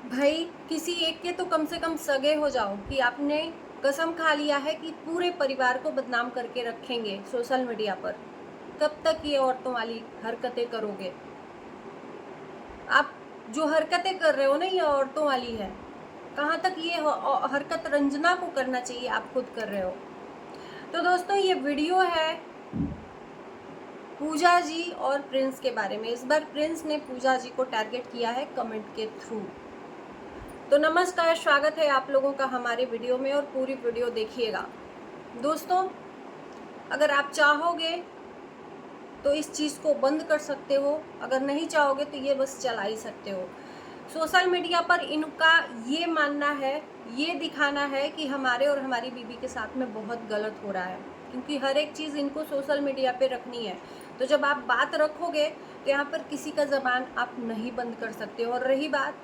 भाई किसी एक के तो कम से कम सगे हो जाओ कि आपने कसम खा लिया है कि पूरे परिवार को बदनाम करके रखेंगे सोशल मीडिया पर। कब तक ये औरतों वाली हरकतें करोगे? आप जो हरकतें कर रहे हो ना, ये औरतों वाली है। कहाँ तक ये हरकत रंजना को करना चाहिए, आप खुद कर रहे हो। तो दोस्तों, ये वीडियो है पूजा जी और प्रिंस के बारे में। इस बार प्रिंस ने पूजा जी को टारगेट किया है कमेंट के थ्रू। तो नमस्कार, स्वागत है आप लोगों का हमारे वीडियो में और पूरी वीडियो देखिएगा। दोस्तों, अगर आप चाहोगे तो इस चीज़ को बंद कर सकते हो, अगर नहीं चाहोगे तो ये बस चला ही सकते हो। सोशल मीडिया पर इनका ये मानना है, ये दिखाना है कि हमारे और हमारी बीबी के साथ में बहुत गलत हो रहा है, क्योंकि हर एक चीज़ इनको सोशल मीडिया पे रखनी है। तो जब आप बात रखोगे तो यहाँ पर किसी का ज़बान आप नहीं बंद कर सकते हो। और रही बात,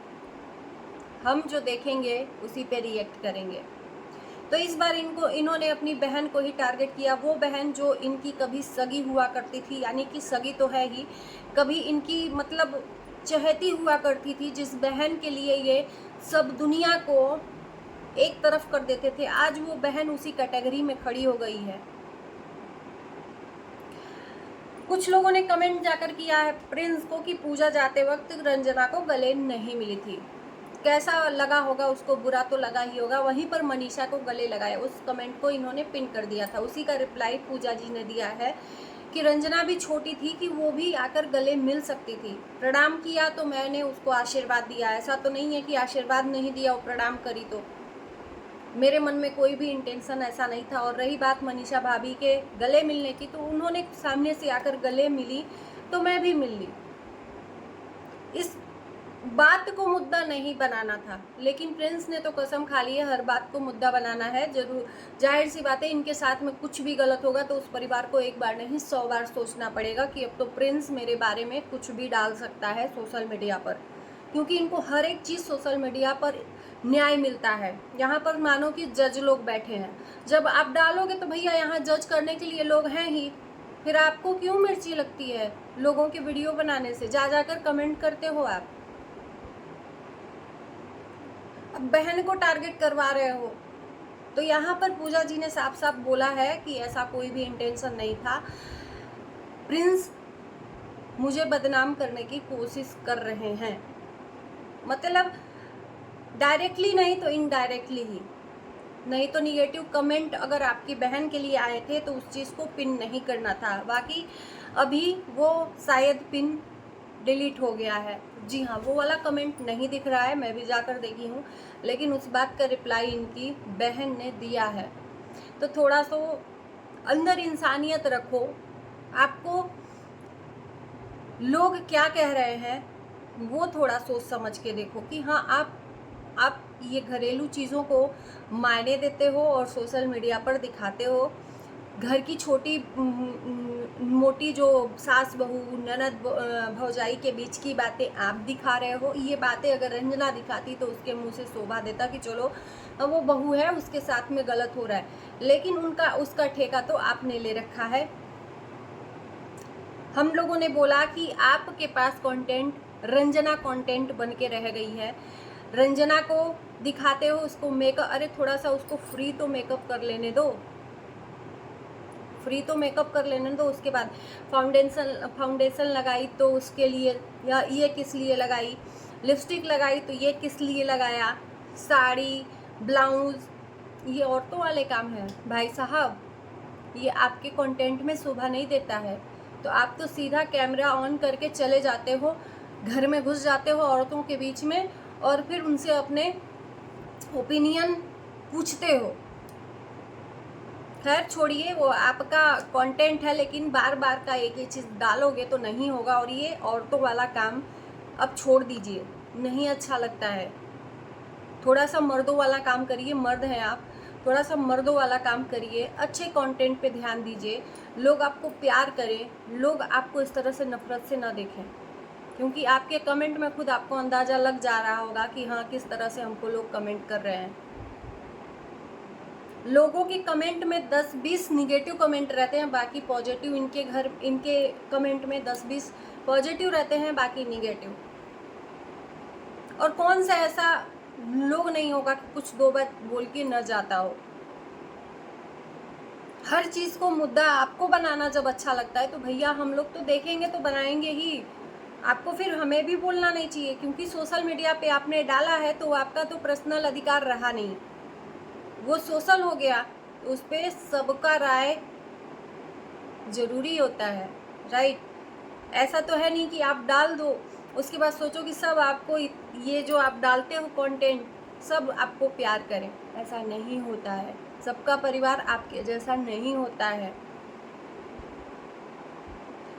हम जो देखेंगे उसी पे रिएक्ट करेंगे। तो इस बार इन्होंने अपनी बहन को ही टारगेट किया। वो बहन जो इनकी कभी सगी हुआ करती थी, यानी कि सगी तो है ही, कभी इनकी मतलब चहेती हुआ करती थी, जिस बहन के लिए ये सब दुनिया को एक तरफ कर देते थे, आज वो बहन उसी कैटेगरी में खड़ी हो गई है। कुछ लोगों ने कमेंट जाकर किया है प्रिंस को कि पूजा जाते वक्त रंजना को गले नहीं मिली थी। कैसा लगा होगा उसको, बुरा तो लगा ही होगा। वहीं पर मनीषा को गले लगाया, उस कमेंट को इन्होंने पिन कर दिया था। उसी का रिप्लाई पूजा जी ने दिया है कि रंजना भी छोटी थी कि वो भी आकर गले मिल सकती थी। प्रणाम किया तो मैंने उसको आशीर्वाद दिया, ऐसा तो नहीं है कि आशीर्वाद नहीं दिया, वो प्रणाम करी तो। मेरे मन में कोई भी इंटेंशन ऐसा नहीं था। और रही बात मनीषा भाभी के गले मिलने की, तो उन्होंने सामने से आकर गले मिली तो मैं भी मिल ली। इस बात को मुद्दा नहीं बनाना था, लेकिन प्रिंस ने तो कसम खा ली है हर बात को मुद्दा बनाना है। जरूर, जाहिर सी बात है, इनके साथ में कुछ भी गलत होगा तो उस परिवार को एक बार नहीं 100 बार सोचना पड़ेगा कि अब तो प्रिंस मेरे बारे में कुछ भी डाल सकता है सोशल मीडिया पर, क्योंकि इनको हर एक चीज़ सोशल मीडिया पर न्याय मिलता है। यहाँ पर मानो कि जज लोग बैठे हैं, जब आप डालोगे तो भैया यहाँ जज करने के लिए लोग हैं ही। फिर आपको क्यों मिर्ची लगती है लोगों के वीडियो बनाने से? जा जाकर कमेंट करते हो आप, अब बहन को टारगेट करवा रहे हो। तो यहाँ पर पूजा जी ने साफ साफ बोला है कि ऐसा कोई भी इंटेंशन नहीं था। प्रिंस मुझे बदनाम करने की कोशिश कर रहे हैं, मतलब डायरेक्टली नहीं तो इनडायरेक्टली ही। नहीं तो निगेटिव कमेंट अगर आपकी बहन के लिए आए थे तो उस चीज़ को पिन नहीं करना था। बाकी अभी वो शायद पिन डिलीट हो गया है। जी हाँ, वो वाला कमेंट नहीं दिख रहा है, मैं भी जाकर देखी हूँ, लेकिन उस बात का रिप्लाई इनकी बहन ने दिया है। तो थोड़ा सा अंदर इंसानियत रखो। आपको लोग क्या कह रहे हैं वो थोड़ा सोच समझ के देखो कि हाँ, आप ये घरेलू चीज़ों को मायने देते हो और सोशल मीडिया पर दिखाते हो। घर की छोटी मोटी जो सास बहू ननद भौजाई के बीच की बातें आप दिखा रहे हो। ये बातें अगर रंजना दिखाती तो उसके मुंह से शोभा देता कि चलो वो बहू है, उसके साथ में गलत हो रहा है, लेकिन उसका ठेका तो आपने ले रखा है। हम लोगों ने बोला कि आपके पास कंटेंट रंजना कंटेंट बन के रह गई है। रंजना को दिखाते हो, उसको मेकअप, अरे थोड़ा सा उसको फ्री तो मेकअप कर लेने दो, फ्री तो मेकअप कर लेने दो। उसके बाद फाउंडेशन लगाई तो उसके लिए, या ये किस लिए लगाई, लिपस्टिक लगाई तो ये किस लिए लगाया, साड़ी ब्लाउज, ये औरतों वाले काम है भाई साहब। ये आपके कंटेंट में शोभा नहीं देता है। तो आप तो सीधा कैमरा ऑन करके चले जाते हो, घर में घुस जाते हो औरतों के बीच में और फिर उनसे अपने ओपिनियन पूछते हो। खैर छोड़िए, वो आपका कंटेंट है, लेकिन बार बार का एक ही चीज़ डालोगे तो नहीं होगा। और ये औरतों वाला काम अब छोड़ दीजिए, नहीं अच्छा लगता है। थोड़ा सा मर्दों वाला काम करिए, मर्द हैं आप, थोड़ा सा मर्दों वाला काम करिए, अच्छे कंटेंट पे ध्यान दीजिए, लोग आपको प्यार करें, लोग आपको इस तरह से नफरत से ना देखें। क्योंकि आपके कमेंट में खुद आपको अंदाज़ा लग जा रहा होगा कि हाँ, किस तरह से हमको लोग कमेंट कर रहे हैं। लोगों के कमेंट में 10-20 निगेटिव कमेंट रहते हैं, बाकी पॉजिटिव। इनके कमेंट में 10-20 पॉजिटिव रहते हैं, बाकी निगेटिव। और कौन सा ऐसा लोग नहीं होगा कि कुछ दो बात बोल के न जाता हो। हर चीज़ को मुद्दा आपको बनाना जब अच्छा लगता है तो भैया हम लोग तो देखेंगे तो बनाएंगे ही। आपको फिर हमें भी बोलना नहीं चाहिए, क्योंकि सोशल मीडिया पे आपने डाला है तो आपका तो पर्सनल अधिकार रहा नहीं, वो सोशल हो गया, तो उस पर सबका राय जरूरी होता है, राइट। ऐसा तो है नहीं कि आप डाल दो उसके बाद सोचो कि सब आपको ये जो आप डालते हो कंटेंट सब आपको प्यार करें। ऐसा नहीं होता है, सबका परिवार आपके जैसा नहीं होता है।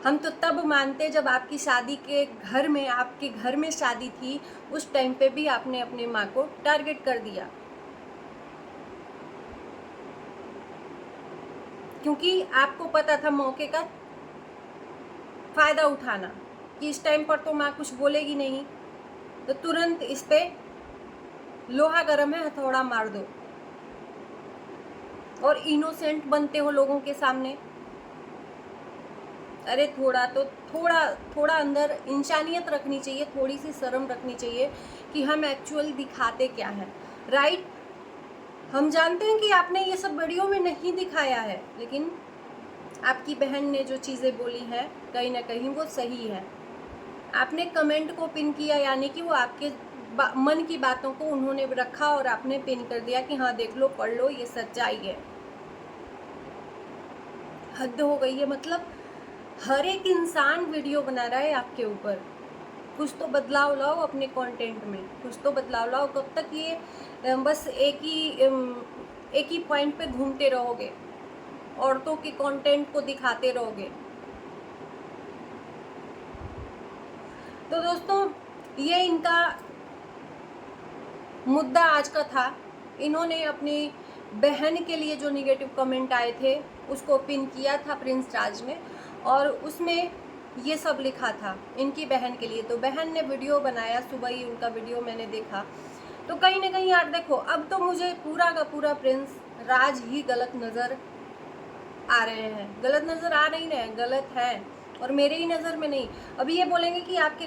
हम तो तब मानते जब आपकी शादी के घर में, आपके घर में शादी थी, उस टाइम पे भी आपने अपने माँ को टारगेट कर दिया, क्योंकि आपको पता था मौके का फायदा उठाना कि इस टाइम पर तो माँ कुछ बोलेगी नहीं, तो तुरंत इस पे लोहा गर्म है हथौड़ा मार दो, और इनोसेंट बनते हो लोगों के सामने। अरे थोड़ा अंदर इंसानियत रखनी चाहिए, थोड़ी सी शर्म रखनी चाहिए कि हम एक्चुअल दिखाते क्या है, राइट। हम जानते हैं कि आपने ये सब वीडियो में नहीं दिखाया है, लेकिन आपकी बहन ने जो चीज़ें बोली हैं कहीं ना कहीं वो सही है। आपने कमेंट को पिन किया, यानी कि वो आपके मन की बातों को उन्होंने रखा और आपने पिन कर दिया कि हाँ देख लो, पढ़ लो, ये सच्चाई है। हद हो गई है। मतलब हर एक इंसान वीडियो बना रहा है आपके ऊपर। कुछ तो बदलाव लाओ अपने कंटेंट में, कुछ तो बदलाव लाओ। कब तक ये बस एक ही पॉइंट पे घूमते रहोगे, औरतों के कंटेंट को दिखाते रहोगे? तो दोस्तों ये इनका मुद्दा आज का था। इन्होंने अपनी बहन के लिए जो निगेटिव कमेंट आए थे उसको पिन किया था प्रिंस राज ने, और उसमें ये सब लिखा था इनकी बहन के लिए। तो बहन ने वीडियो बनाया, सुबह ही उनका वीडियो मैंने देखा, तो कहीं ना कहीं यार देखो, अब तो मुझे पूरा का पूरा प्रिंस राज ही गलत नज़र आ रहे हैं। गलत नज़र आ नहीं रहे हैं, गलत है, और मेरे ही नज़र में नहीं। अभी ये बोलेंगे कि आपके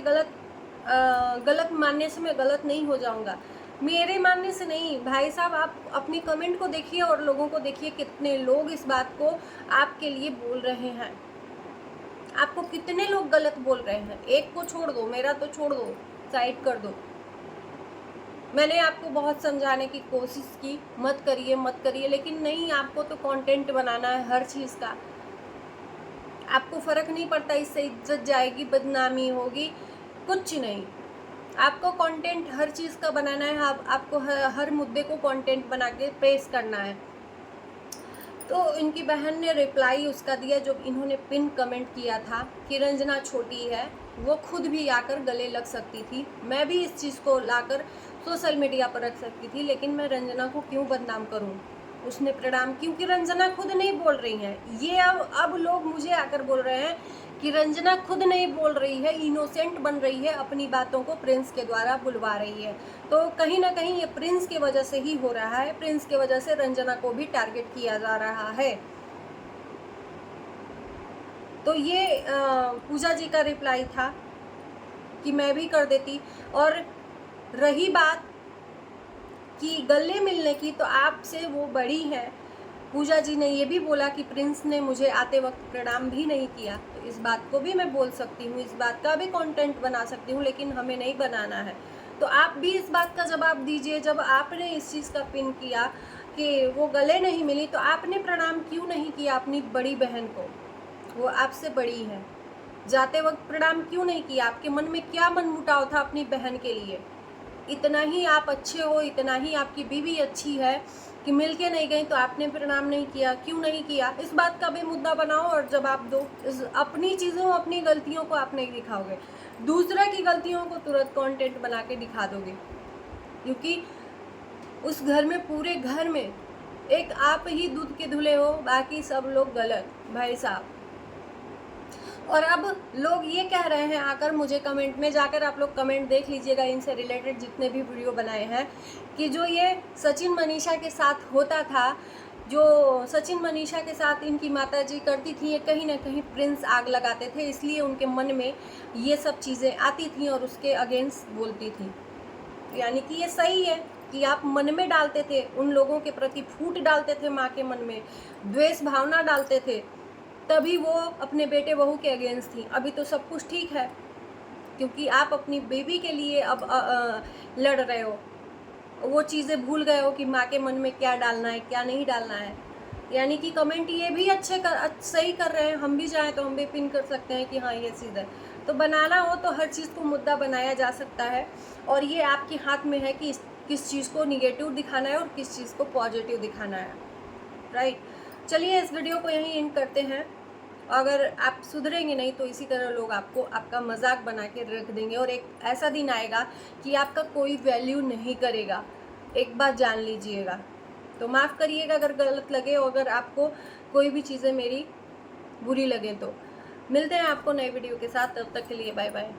गलत मानने से मैं गलत नहीं हो जाऊंगा, मेरे मानने से नहीं भाई साहब। आप अपनी कमेंट को देखिए और लोगों को देखिए, कितने लोग इस बात को आपके लिए बोल रहे हैं। आपको कितने लोग गलत बोल रहे हैं। एक को छोड़ दो, मेरा तो छोड़ दो, साइड कर दो। मैंने आपको बहुत समझाने की कोशिश की, मत करिए मत करिए, लेकिन नहीं, आपको तो कंटेंट बनाना है हर चीज़ का। आपको फ़र्क नहीं पड़ता इससे इज्जत जाएगी, बदनामी होगी, कुछ नहीं। आपको कंटेंट हर चीज़ का बनाना है। आपको हर मुद्दे को कंटेंट बना के पेश करना है। तो इनकी बहन ने रिप्लाई उसका दिया जो इन्होंने पिन कमेंट किया था कि रंजना छोटी है, वो खुद भी आकर गले लग सकती थी। मैं भी इस चीज़ को लाकर सोशल मीडिया पर रख सकती थी, लेकिन मैं रंजना को क्यों बदनाम करूं? उसने प्रणाम, क्योंकि रंजना खुद नहीं बोल रही हैं। ये अब लोग मुझे आकर बोल रहे हैं कि रंजना खुद नहीं बोल रही है, इनोसेंट बन रही है, अपनी बातों को प्रिंस के द्वारा बुलवा रही है। तो कहीं ना कहीं ये प्रिंस की वजह से ही हो रहा है। प्रिंस की वजह से रंजना को भी टारगेट किया जा रहा है। तो ये पूजा जी का रिप्लाई था कि मैं भी कर देती। और रही बात कि गले मिलने की, तो आपसे वो बड़ी है। पूजा जी ने ये भी बोला कि प्रिंस ने मुझे आते वक्त प्रणाम भी नहीं किया, तो इस बात को भी मैं बोल सकती हूँ, इस बात का भी कंटेंट बना सकती हूँ, लेकिन हमें नहीं बनाना है। तो आप भी इस बात का जवाब दीजिए। जब आपने इस चीज़ का पिन किया कि वो गले नहीं मिली, तो आपने प्रणाम क्यों नहीं किया अपनी बड़ी बहन को? वो आपसे बड़ी है, जाते वक्त प्रणाम क्यों नहीं किया? आपके मन में क्या मनमुटाव था अपनी बहन के लिए? इतना ही आप अच्छे हो, इतना ही आपकी बीवी अच्छी है कि मिलके नहीं गई, तो आपने प्रणाम नहीं किया, क्यों नहीं किया? इस बात का भी मुद्दा बनाओ। और जब आप अपनी चीज़ों, अपनी गलतियों को आप नहीं दिखाओगे, दूसरा की गलतियों को तुरंत कंटेंट बना के दिखा दोगे, क्योंकि उस घर में, पूरे घर में एक आप ही दूध के धुले हो, बाकी सब लोग गलत भाई साहब। और अब लोग ये कह रहे हैं आकर मुझे, कमेंट में जाकर आप लोग कमेंट देख लीजिएगा, इनसे रिलेटेड जितने भी वीडियो बनाए हैं, कि जो ये सचिन मनीषा के साथ होता था, जो सचिन मनीषा के साथ इनकी माताजी करती थी, ये कहीं ना कहीं प्रिंस आग लगाते थे, इसलिए उनके मन में ये सब चीज़ें आती थी और उसके अगेंस्ट बोलती थी। यानी कि ये सही है कि आप मन में डालते थे, उन लोगों के प्रति फूट डालते थे, माँ के मन में द्वेष भावना डालते थे, तभी वो अपने बेटे बहू के अगेंस्ट थी। अभी तो सब कुछ ठीक है, क्योंकि आप अपनी बेबी के लिए अब लड़ रहे हो। वो चीज़ें भूल गए हो कि माँ के मन में क्या डालना है, क्या नहीं डालना है। यानी कि कमेंट ये भी सही कर रहे हैं। हम भी चाहें तो हम भी पिन कर सकते हैं कि हाँ ये चीज़ है। तो बनाना हो तो हर चीज़ को मुद्दा बनाया जा सकता है, और ये आपके हाथ में है कि किस चीज़ को निगेटिव दिखाना है और किस चीज़ को पॉजिटिव दिखाना है, राइट। चलिए इस वीडियो को यहीं एंड करते हैं। अगर आप सुधरेंगे नहीं तो इसी तरह लोग आपको आपका मजाक बना के रख देंगे, और एक ऐसा दिन आएगा कि आपका कोई वैल्यू नहीं करेगा। एक बात जान लीजिएगा। तो माफ़ करिएगा अगर गलत लगे, और अगर आपको कोई भी चीज़ें मेरी बुरी लगे तो। मिलते हैं आपको नए वीडियो के साथ, तब तक के लिए बाय बाय।